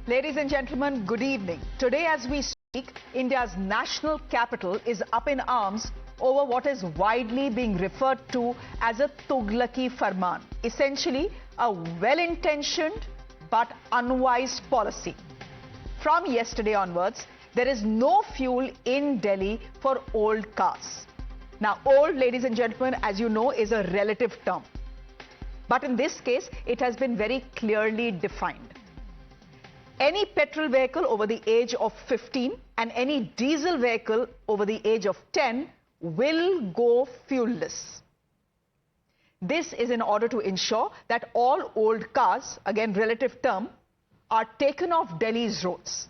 Ladies and gentlemen, good evening. Today as we speak, India's national capital is up in arms over what is widely being referred to as a Tughlaqi Farman, essentially a well-intentioned but unwise policy. From yesterday onwards, there is no fuel in Delhi for old cars. Now, old, ladies and gentlemen, as you know, is a relative term. But in this case, it has been very clearly defined. Any petrol vehicle over the age of 15 and any diesel vehicle over the age of 10 will go fuelless. This is in order to ensure that all old cars, again relative term, are taken off Delhi's roads.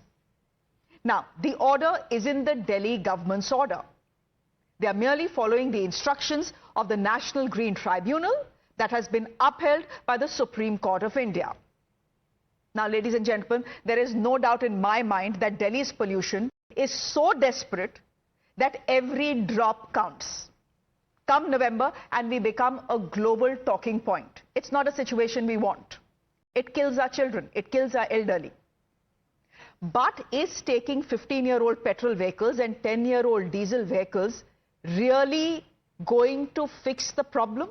Now, the order is in the Delhi government's order. They are merely following the instructions of the National Green Tribunal that has been upheld by the Supreme Court of India. Now, ladies and gentlemen, there is no doubt in my mind that Delhi's pollution is so desperate that every drop counts. Come November and we become a global talking point. It's not a situation we want. It kills our children. It kills our elderly. But is taking 15-year-old petrol vehicles and 10-year-old diesel vehicles really going to fix the problem?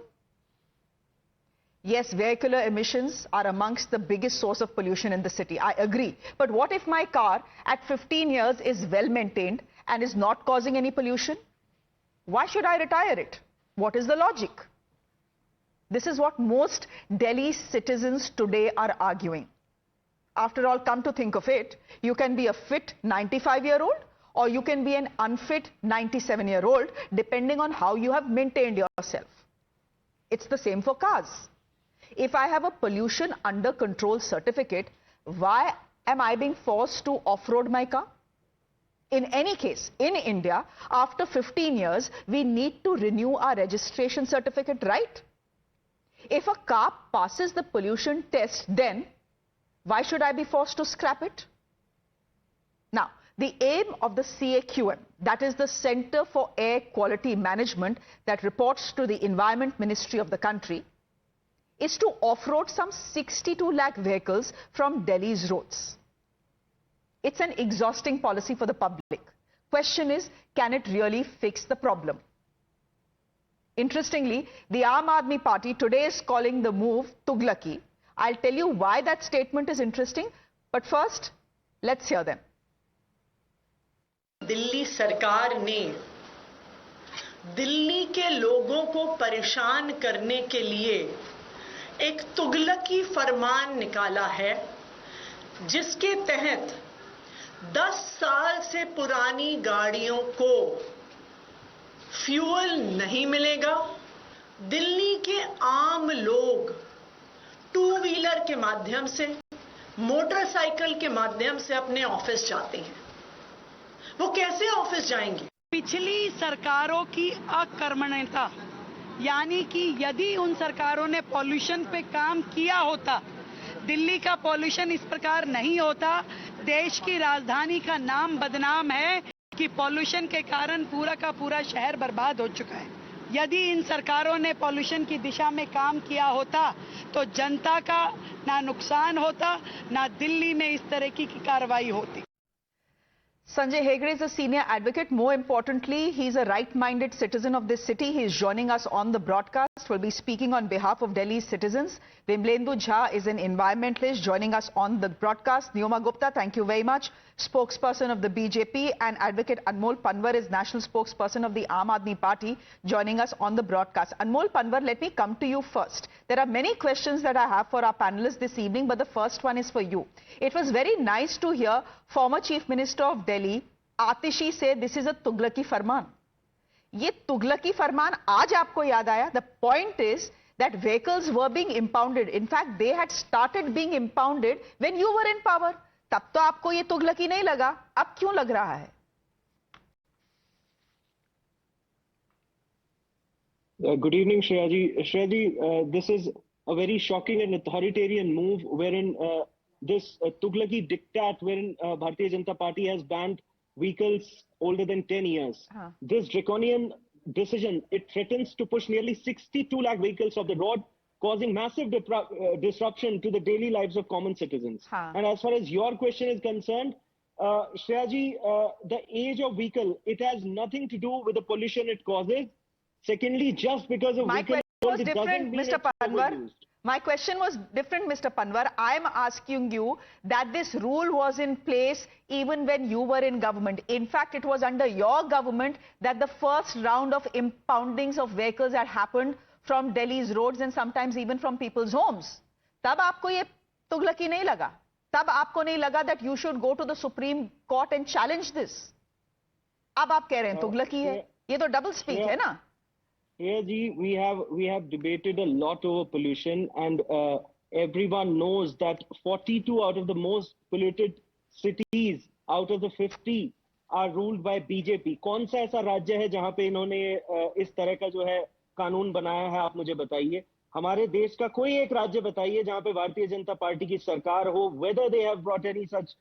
Yes, vehicular emissions are amongst the biggest source of pollution in the city. I agree. But what if my car at 15 years is well maintained and is not causing any pollution? Why should I retire it? What is the logic? This is what most Delhi citizens today are arguing. After all, come to think of it, you can be a fit 95-year-old or you can be an unfit 97-year-old, depending on how you have maintained yourself. It's the same for cars. If I have a pollution under control certificate, why am I being forced to off-road my car? In any case, in India, after 15 years, we need to renew our registration certificate, right? If a car passes the pollution test, then why should I be forced to scrap it? Now, the aim of the CAQM, that is the Center for Air Quality Management that reports to the Environment Ministry of the country, is to off-road some 62 lakh vehicles from Delhi's roads. It's an exhausting policy for the public. Question is, can it really fix the problem? Interestingly, the Aam Aadmi Party today is calling the move Tughlaqi. I'll tell you why that statement is interesting, but first, let's hear them. Delhi सरकार ने दिल्ली के लोगों को परेशान करने के लिए एक तुगलकी फरमान निकाला है, जिसके तहत 10 साल से पुरानी गाड़ियों को फ्यूल नहीं मिलेगा। दिल्ली के आम लोग टू व्हीलर के माध्यम से, मोटरसाइकिल के माध्यम से अपने ऑफिस जाते हैं। वो कैसे ऑफिस जाएंगे? पिछली सरकारों की अकर्मण्यता, यानी कि यदि उन सरकारों ने पॉल्यूशन पे काम किया होता, दिल्ली का पॉल्यूशन इस प्रकार नहीं होता। देश की राजधानी का नाम बदनाम है कि पॉल्यूशन के कारण पूरा का पूरा शहर बर्बाद हो चुका है। यदि इन सरकारों ने पॉल्यूशन की दिशा में काम किया होता तो जनता का ना नुकसान होता, ना दिल्ली में इस तरह की कार्रवाई होती। Sanjay Hegde is a senior advocate. More importantly, he's a right-minded citizen of this city. He's joining us on the broadcast. We'll be speaking on behalf of Delhi's citizens. Vimlendu Jha is an environmentalist joining us on the broadcast. Neoma Gupta, thank you very much. Spokesperson of the BJP, and Advocate Anmol Panwar is national spokesperson of the Aam Aadmi Party, joining us on the broadcast. Anmol Panwar, let me come to you first. There are many questions that I have for our panelists this evening, but the first one is for you. It was very nice to hear former Chief Minister of Delhi, Atishi, say this is a Tughlaqi Farman. ये तुगलकी फरमान आज आपको याद आया? The point is that vehicles were being impounded. In fact, they had started being impounded when you were in power. तब तो आपको ये तुगलकी नहीं लगा, अब क्यों लग रहा है? Good evening, Shreya ji. This is a very shocking and authoritarian move wherein this Tughlaqi diktat wherein Bharatiya Janata Party has banned vehicles older than 10 years. This draconian decision, it threatens to push nearly 62 lakh vehicles off the road causing massive disruption to the daily lives of common citizens. Haan. And as far as your question is concerned, Shreya ji, the age of vehicle, it has nothing to do with the pollution it causes. Secondly, just because of My vehicle question was it doesn't different, mean Mr. it's Panwar. overused. My question was different, Mr. Panwar. I'm asking you that this rule was in place even when you were in government. In fact, it was under your government that the first round of impoundings of vehicles had happened from Delhi's roads and sometimes even from people's homes. तब आपको ये तुगलकी नहीं लगा? तब आपको नहीं लगा that you should go to the Supreme Court and challenge this? अब आप कह रहे हैं तुगलकी है? ये तो double speak है ना? Yeah, ji, we have debated a lot over pollution, and everyone knows that 42 out of the most polluted cities out of the 50 are ruled by BJP. कौन सा ऐसा राज्य है जहां पे इन्होंने इस तरह का जो है कानून बनाया है, आप मुझे बताइए. हमारे देश का कोई एक राज्य बताइए जहां पे भारतीय जनता पार्टी की सरकार हो, whether they have brought any such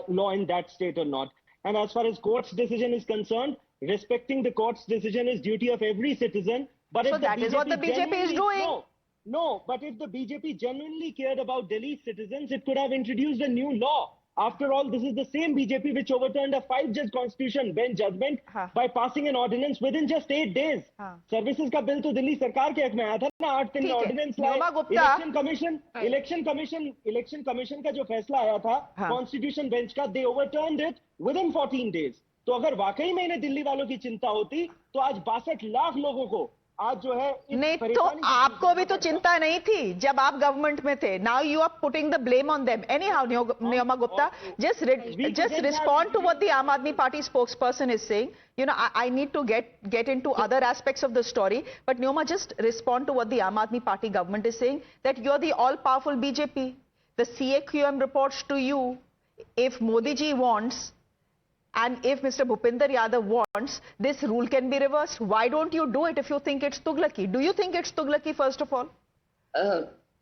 law in that state or not. And as far as court's decision is concerned, respecting the court's decision is duty of every citizen. But So if the that is what the BJP is doing. No, but if the BJP genuinely cared about Delhi citizens, it could have introduced a new law. After all, this is the same BJP which overturned a 5-judge constitution bench judgment by passing an ordinance within just 8 days. Services का bill तो दिल्ली सरकार के हक में आया था ना, 8 दिन में ऑर्डिनेंस लाए. इलेक्शन कमीशन का जो फैसला आया था कॉन्स्टिट्यूशन बेंच का, they overturned it within 14 days. तो अगर वाकई में इन्हें दिल्ली वालों की चिंता होती तो आज 62 लाख लोगों को आज जो है नहीं तो आपको भी तो चिंता नहीं थी जब आप गवर्नमेंट में थे. Now you are putting the blame on them. Anyhow, Neoma Gupta, just respond to what the Aam Aadmi Party spokesperson is saying. You know, I need to get into other aspects of the story, but Neoma, just respond to what the Aam Aadmi Party government is saying, that you're the all-powerful BJP. The CAQM reports to you. If Modi ji wants, and if Mr. Bhupinder Yadav wants, this rule can be reversed. Why don't you do it if you think it's Tughlaki? Do you think it's Tughlaki, first of all?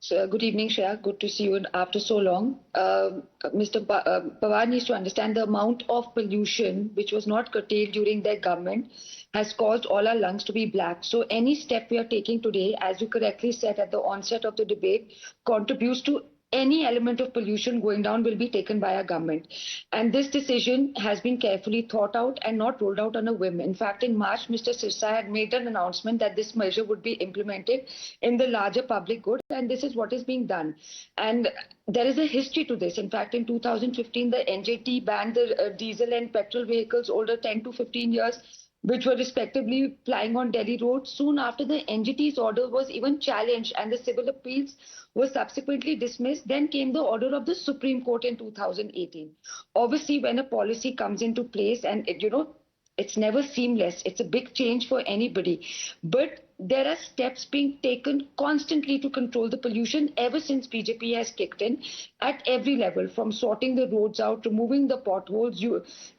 So good evening, Shreya. Good to see you after so long. Mr. Pawar needs to understand the amount of pollution which was not curtailed during their government has caused all our lungs to be black. So any step we are taking today, as you correctly said at the onset of the debate, contributes to any element of pollution going down will be taken by our government. And this decision has been carefully thought out and not rolled out on a whim. In fact, in March, Mr. Sirsa had made an announcement that this measure would be implemented in the larger public good, and this is what is being done. And there is a history to this. In fact, in 2015, the NJT banned the diesel and petrol vehicles older 10 to 15 years, which were respectively plying on Delhi roads. Soon after, the NGT's order was even challenged and the civil appeals were subsequently dismissed. Then came the order of the Supreme Court in 2018. Obviously, when a policy comes into place, and it's never seamless, it's a big change for anybody. But there are steps being taken constantly to control the pollution ever since BJP has kicked in at every level, from sorting the roads out, removing the potholes,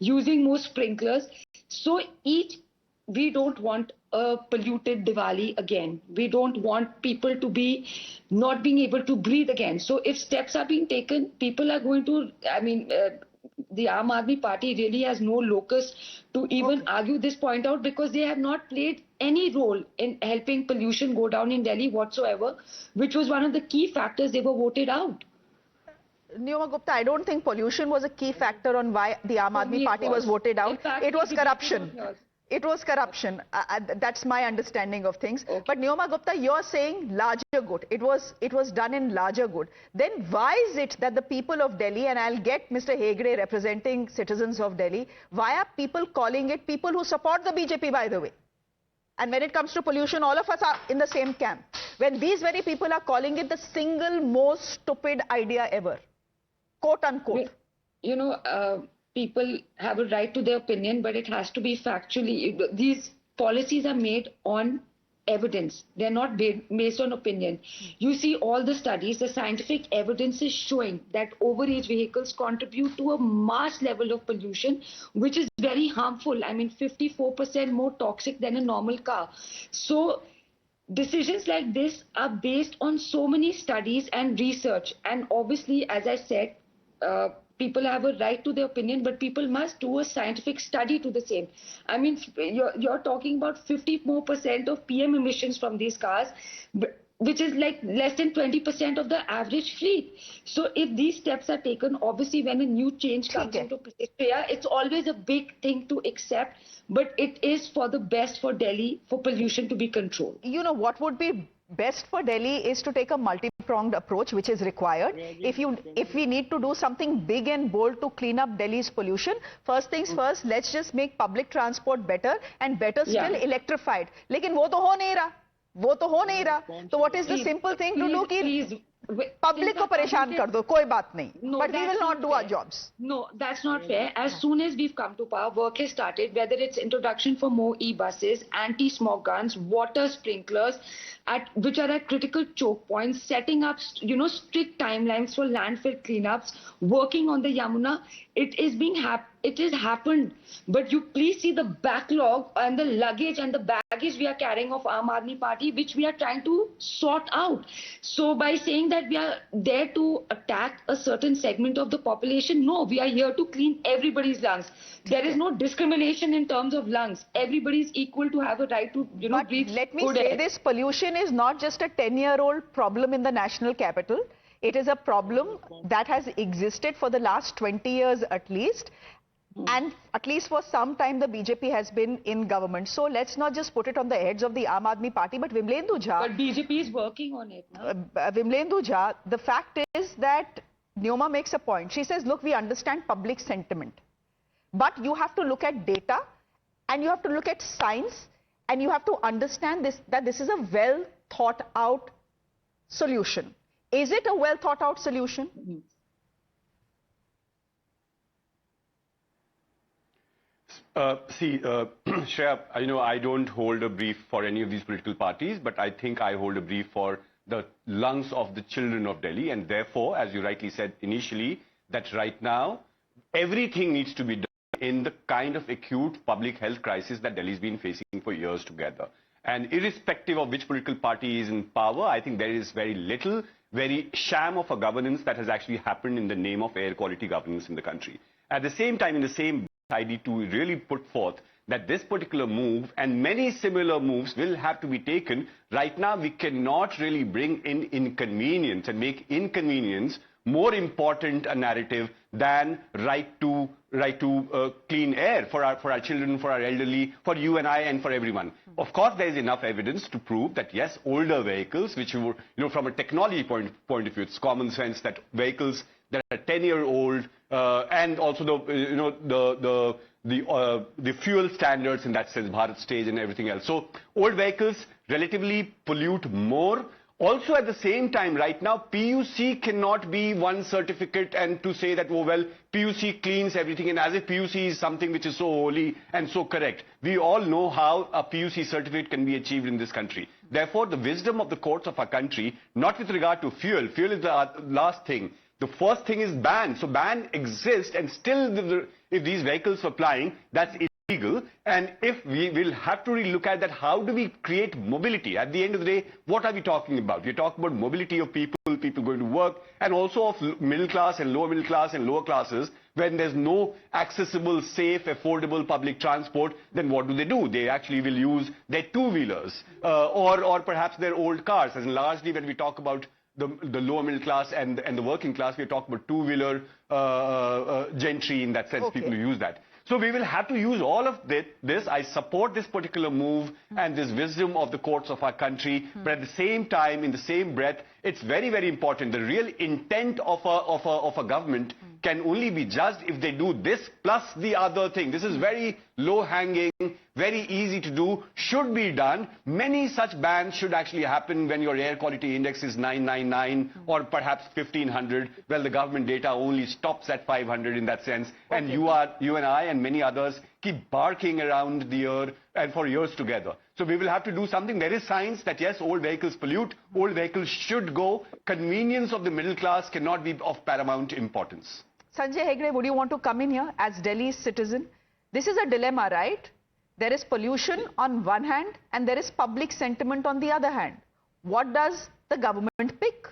using more sprinklers. So we don't want a polluted Diwali again. We don't want people to be not being able to breathe again. So if steps are being taken, people are going to, the Aam Aadmi Party really has no locus to even argue this point out, because they have not played any role in helping pollution go down in Delhi whatsoever, which was one of the key factors they were voted out. Neoma Gupta, I don't think pollution was a key factor on why the Aam Aadmi Party was voted out. It was corruption. It was corruption. That's my understanding of things. Okay. But Neoma Gupta, you're saying larger good. It was done in larger good. Then why is it that the people of Delhi, and I'll get Mr. Hegde representing citizens of Delhi, why are people calling it, people who support the BJP, by the way? And when it comes to pollution, all of us are in the same camp. When these very people are calling it the single most stupid idea ever, quote unquote. People have a right to their opinion, but it has to be factually. These policies are made on evidence. They're not based on opinion. You see all the studies, the scientific evidence is showing that overage vehicles contribute to a mass level of pollution, which is very harmful. 54% more toxic than a normal car. So decisions like this are based on so many studies and research. And obviously, as I said, people have a right to their opinion, but people must do a scientific study to the same. You're talking about 50% more of PM emissions from these cars. But which is like less than 20% of the average fleet. So if these steps are taken, obviously when a new change comes Okay. into place, it's always a big thing to accept, but it is for the best for Delhi for pollution to be controlled. You know, what would be best for Delhi is to take a multi-pronged approach, which is required. If we need to do something big and bold to clean up Delhi's pollution, first things first, let's just make public transport better and better still electrified. लेकिन वो तो हो नहीं रहा, वो तो हो नहीं रहा. So what is the simple thing to do कि public को परेशान कर दो, कोई बात नहीं. But we will not do our jobs. No, that's not fair. As soon as we've come to power, work has started, whether it's introduction for more e-buses, anti-smog guns, water sprinklers, which are at critical choke points, setting up, strict timelines for landfill cleanups, working on the Yamuna. It has happened. But you please see the backlog and the luggage and the baggage we are carrying of Aam Aadmi Party, which we are trying to sort out. So by saying that we are there to attack a certain segment of the population, no, we are here to clean everybody's lungs. There is no discrimination in terms of lungs. Everybody is equal to have a right to, But breathe. let me say this, pollution is not just a 10-year-old problem in the national capital. It is a problem that has existed for the last 20 years at least. And at least for some time, the BJP has been in government. So let's not just put it on the heads of the Aam Aadmi Party, but Vimlendu Jha. But BJP is working on it now. Vimlendu Jha, the fact is that Neoma makes a point. She says, look, we understand public sentiment. But you have to look at data and you have to look at science and you have to understand that this is a well thought out solution. Is it a well thought out solution? Shreya, I don't hold a brief for any of these political parties, but I think I hold a brief for the lungs of the children of Delhi. And therefore, as you rightly said initially, that right now, everything needs to be done in the kind of acute public health crisis that Delhi's been facing for years together. And irrespective of which political party is in power, I think there is very little, very sham of a governance that has actually happened in the name of air quality governance in the country. At the same time, in the same I need to really put forth that this particular move and many similar moves will have to be taken. Right now, we cannot really bring in inconvenience and make inconvenience more important a narrative than right to clean air for our children, for our elderly, for you and I, and for everyone. Of course, there is enough evidence to prove that yes, older vehicles, which were, from a technology point of view, it's common sense that vehicles that are 10-year-old and also the fuel standards in that sense, Bharat stage and everything else. So old vehicles relatively pollute more. Also at the same time, right now, PUC cannot be one certificate and to say that, oh, well, PUC cleans everything, and as if PUC is something which is so holy and so correct. We all know how a PUC certificate can be achieved in this country. Therefore, the wisdom of the courts of our country, not with regard to fuel. Fuel is the last thing. The first thing is ban. So ban exists, and still if these vehicles are flying, that's illegal. And if we will have to look at that, how do we create mobility? At the end of the day, what are we talking about? We're talking about mobility of people going to work, and also of middle class and lower middle class and lower classes. When there's no accessible, safe, affordable public transport, then what do? They actually will use their two-wheelers or perhaps their old cars. As in largely when we talk about the lower middle class and the working class, we're talking about two-wheeler gentry in that sense, people who use that. So we will have to use all of this. I support this particular move and this wisdom of the courts of our country, but at the same time, in the same breath, it's very, very important. The real intent of a government can only be judged if they do this plus the other thing. This is very low-hanging, very easy to do, should be done. Many such bans should actually happen when your air quality index is 999 or perhaps 1500. Well, the government data only stops at 500 in that sense. And you and I and many others keep barking around the earth and for years together. So we will have to do something. There is science that yes, old vehicles pollute, old vehicles should go. Convenience of the middle class cannot be of paramount importance. Sanjay Hegde, would you want to come in here as Delhi's citizen? This is a dilemma, right? There is pollution on one hand and there is public sentiment on the other hand. What does the government pick?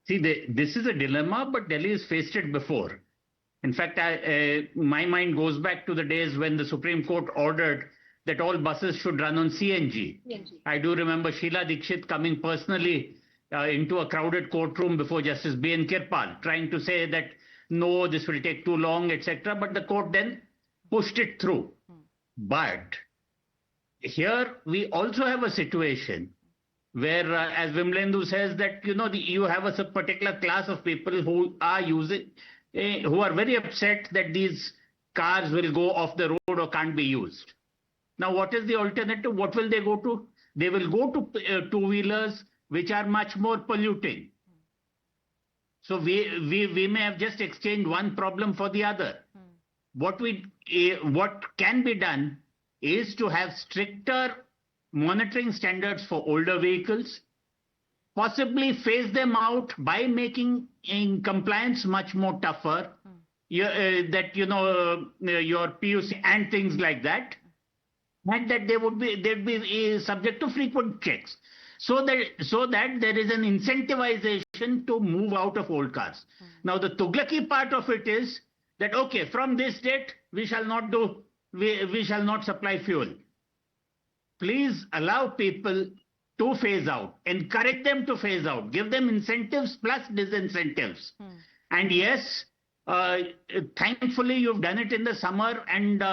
See, this is a dilemma, but Delhi has faced it before. In fact, my mind goes back to the days when the Supreme Court ordered that all buses should run on CNG. I do remember Sheila Dikshit coming personally into a crowded courtroom before Justice B.N. Kirpal, trying to say that no, this will take too long, etc. But the court then pushed it through. But here we also have a situation where, as Vimlendu says, that you have a particular class of people who are who are very upset that these cars will go off the road or can't be used. Now, what is the alternative? What will they go to? They will go to two-wheelers which are much more polluting. So we may have just exchanged one problem for the other. What can be done is to have stricter monitoring standards for older vehicles, possibly phase them out by making compliance much more tougher, your PUC and things like that, and that they'd be subject to frequent checks, so that there is an incentivization to move out of old cars. Now the Tughlaki part of it is that, okay, from this date we shall not supply fuel. Please allow people to phase out, encourage them to phase out, give them incentives plus disincentives. And yes, thankfully you've done it in the summer, and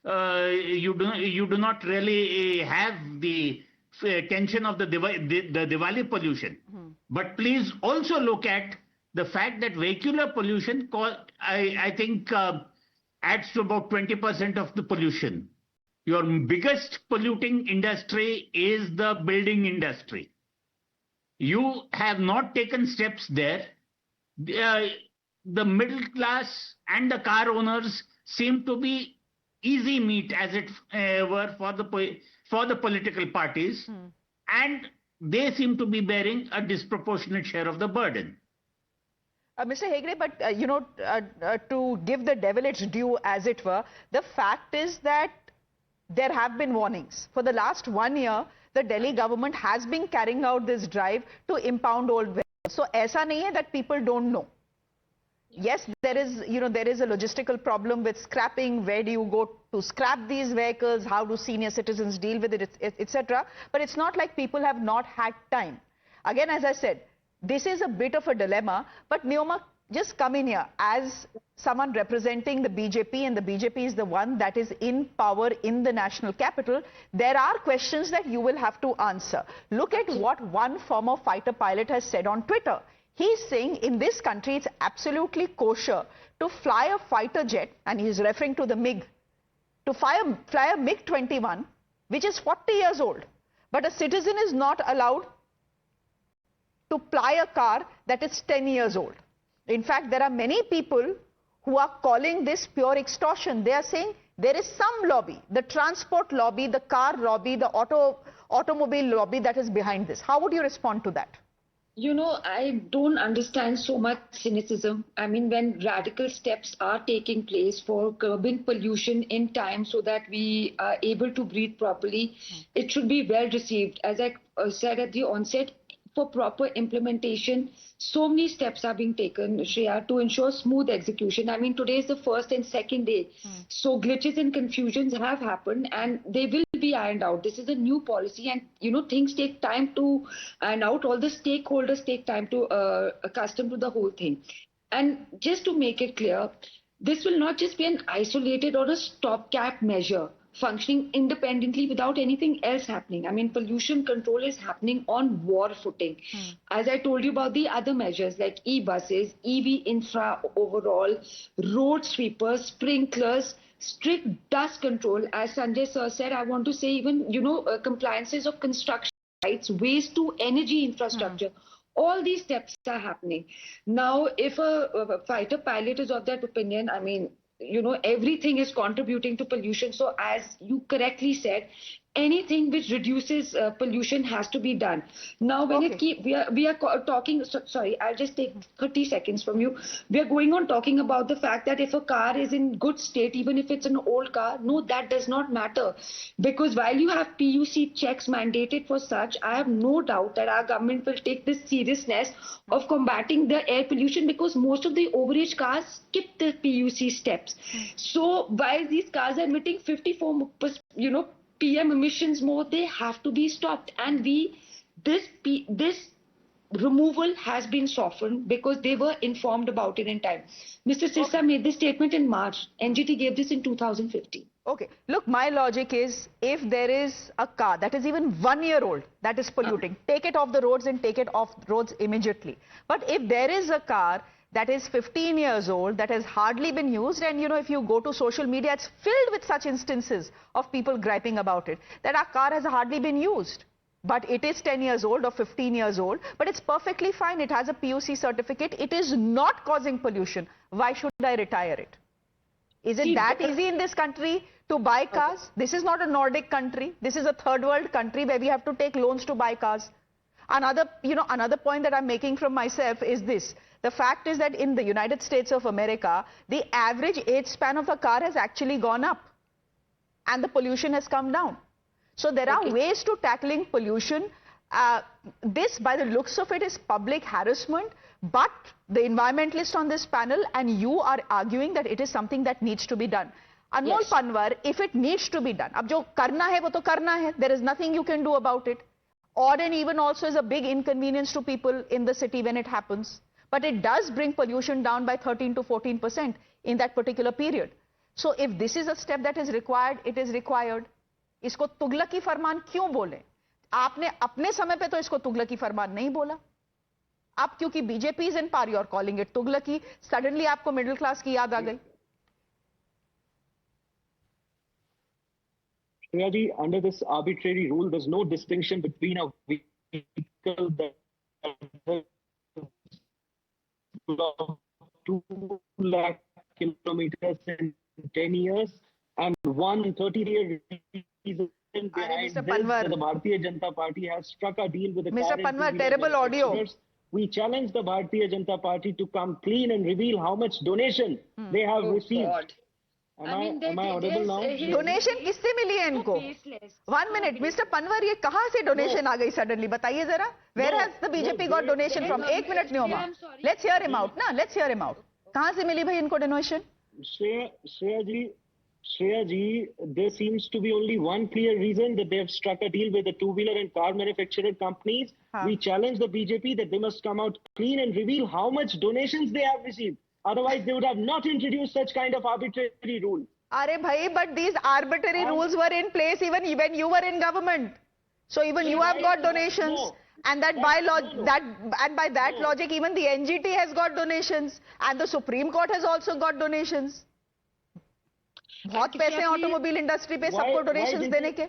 you do not really have the tension of the Diwali pollution. But please also look at the fact that vehicular pollution, I think, adds to about 20% of the pollution. Your biggest polluting industry is the building industry. You have not taken steps there. The middle class and the car owners seem to be easy meat, as it were, for the political parties, and they seem to be bearing a disproportionate share of the burden. Mr. Hegde, but to give the devil its due, as it were, the fact is that there have been warnings. For the last 1 year, the Delhi government has been carrying out this drive to impound old vehicles. So, aisa nahi hai that people don't know. Yes, there is a logistical problem with scrapping. Where do you go to scrap these vehicles? How do senior citizens deal with it, etc. But it's not like people have not had time. Again, as I said, this is a bit of a dilemma. But Neoma, just come in here as someone representing the BJP, and the BJP is the one that is in power in the national capital. There are questions that you will have to answer. Look at what one former fighter pilot has said on Twitter. He's saying in this country it's absolutely kosher to fly a fighter jet, and he's referring to the MiG, to fly a MiG-21, which is 40 years old. But a citizen is not allowed to fly a car that is 10 years old. In fact, there are many people who are calling this pure extortion. They are saying there is some lobby, the transport lobby, the car lobby, the automobile lobby that is behind this. How would you respond to that? I don't understand so much cynicism. I mean, when radical steps are taking place for curbing pollution in time so that we are able to breathe properly, it should be well received. As I said at the onset, for proper implementation, so many steps are being taken, Shreya, to ensure smooth execution. I mean, today is the first and second day. So glitches and confusions have happened, and they will be ironed out. This is a new policy, and things take time to iron out. All the stakeholders take time to accustom to the whole thing. And just to make it clear, this will not just be an isolated or a stopgap measure functioning independently without anything else happening. I mean, pollution control is happening on war footing. As I told you about the other measures like e-buses, EV infra overall, road sweepers, sprinklers, strict dust control. As Sanjay sir said, I want to say even, compliances of construction sites, waste to energy infrastructure. All these steps are happening. Now, if a fighter pilot is of that opinion, I mean, everything is contributing to pollution. So as you correctly said, anything which reduces pollution has to be done. Now, when we are talking, sorry, I'll just take 30 seconds from you. We are going on talking about the fact that if a car is in good state, even if it's an old car, no, that does not matter. Because while you have PUC checks mandated for such, I have no doubt that our government will take this seriousness of combating the air pollution, because most of the overage cars skip the PUC steps. So while these cars are emitting 54, PM emissions more, they have to be stopped. And this removal has been softened because they were informed about it in time. Mr. Sirsa made this statement in March. NGT gave this in 2015. Okay, look, my logic is, if there is a car that is even 1 year old that is polluting, take it off the roads and take it off roads immediately. But if there is a car that is 15 years old, that has hardly been used, and if you go to social media, it's filled with such instances of people griping about it, that our car has hardly been used. But it is 10 years old or 15 years old, but it's perfectly fine. It has a PUC certificate. It is not causing pollution. Why should I retire it? Is it that easy in this country to buy cars? This is not a Nordic country. This is a third world country where we have to take loans to buy cars. Another point that I'm making from myself is this. The fact is that in the United States of America, the average age span of a car has actually gone up and the pollution has come down. So there are ways to tackling pollution. This, by the looks of it, is public harassment, but the environmentalists on this panel and you are arguing that it is something that needs to be done. Anmol Panwar, if it needs to be done, ab jo karna hai, wo to karna hai. There is nothing you can do about it. Odd and even also is a big inconvenience to people in the city when it happens. But it does bring pollution down by 13 to 14% in that particular period. So if this is a step that is required, it is required. इसको तुगलकी फरमान क्यों बोले? आपने अपने समय पे तो इसको तुगलकी फरमान नहीं बोला. अब क्योंकि BJP is in power, you are calling it तुगलकी. Suddenly आपको मिडिल क्लास की याद आ गई. Shreyaji, under this arbitrary rule, there's no distinction between a vehicle that has 2 lakh kilometers in 10 years and 130-year reason behind this, the Bharatiya Janata Party has struck a deal with the Mr. Panwar, terrible audio. We challenge the Bharatiya Janata Party to come clean and reveal how much donation they have received. God. Am I audible now? Donation किससे मिली है इनको? 1 minute, Mr. Panwar, ये कहाँ से donation आ गई suddenly? बताइए जरा. Where has the BJP got donation from? 1 minute, Neoma. Let's hear him out. ना, let's hear him out. कहाँ से मिली भाई इनको donation? Shreya ji, there seems to be only one clear reason, that they have struck a deal with the two-wheeler and car manufacturer companies. We challenge the BJP that they must come out clean and reveal how much donations they have received. Otherwise, they would have not introduced such kind of arbitrary rule. Arey bhai, but these arbitrary rules were in place even when you were in government. So even you have got donations. And that by that logic, even the NGT has got donations. And the Supreme Court has also got donations. बहुत पैसे automobile industry पे सबको donations देने के.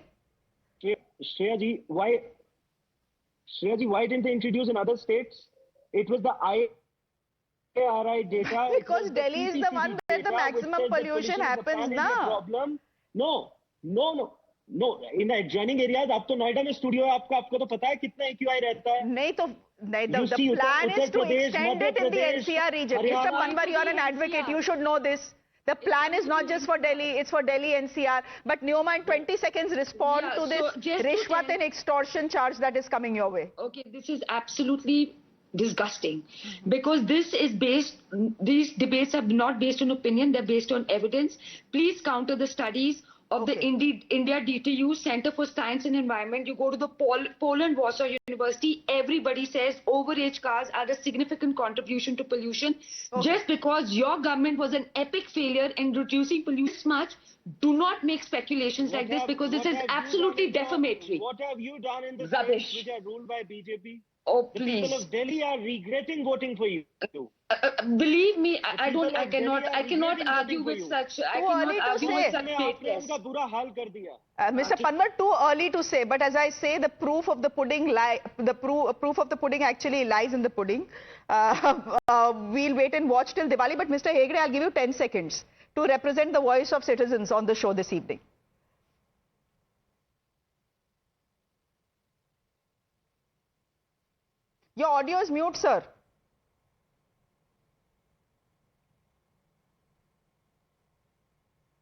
Shreya ji, why didn't they introduce in other states? It was the IRI data. Because Delhi is the one where the maximum pollution happens, na? No. In the adjoining areas, अब तो नोएडा में studio है आपको तो पता है कितना AQI रहता है? नहीं तो the plan is to extend it in the NCR region. Mr. Panwar, you are an advocate. You should know this. The plan is not just for Delhi, it's for Delhi NCR. But Neoma, in 20 seconds, respond to this rishwat and extortion charge that is coming your way. Okay, this is absolutely disgusting. Because these debates are not based on opinion, they're based on evidence. Please counter the studies of the India DTU Center for Science and Environment. You go to the Poland Warsaw University, everybody says overage cars are a significant contribution to pollution. Just because your government was an epic failure in reducing pollution much, do not make speculations like this, because this is absolutely defamatory. What have you done in the Rubbish. states which are ruled by BJP? Oh, The please. people of Delhi are regretting voting for you. Believe me, I cannot argue with such fakeness. Mr. Panwar, too early to say, but as I say, the proof of the pudding actually lies in the pudding. We'll wait and watch till Diwali, but Mr. Hegde, I'll give you 10 seconds to represent the voice of citizens on the show this evening. Your audio is mute, sir.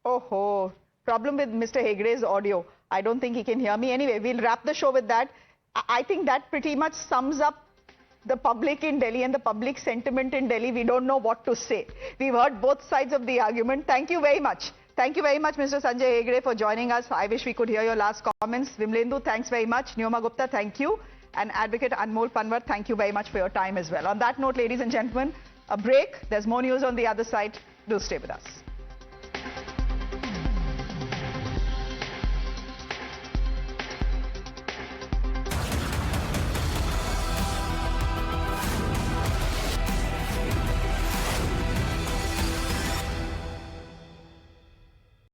Oh, problem with Mr. Hegde's audio. I don't think he can hear me. Anyway, we'll wrap the show with that. I think that pretty much sums up the public in Delhi and the public sentiment in Delhi. We don't know what to say. We've heard both sides of the argument. Thank you very much. Thank you very much, Mr. Sanjay Hegde, for joining us. I wish we could hear your last comments. Vimlendu, thanks very much. Neoma Gupta, thank you. And Advocate Anmol Panwar, thank you very much for your time as well. On that note, ladies and gentlemen, a break. There's more news on the other side. Do stay with us.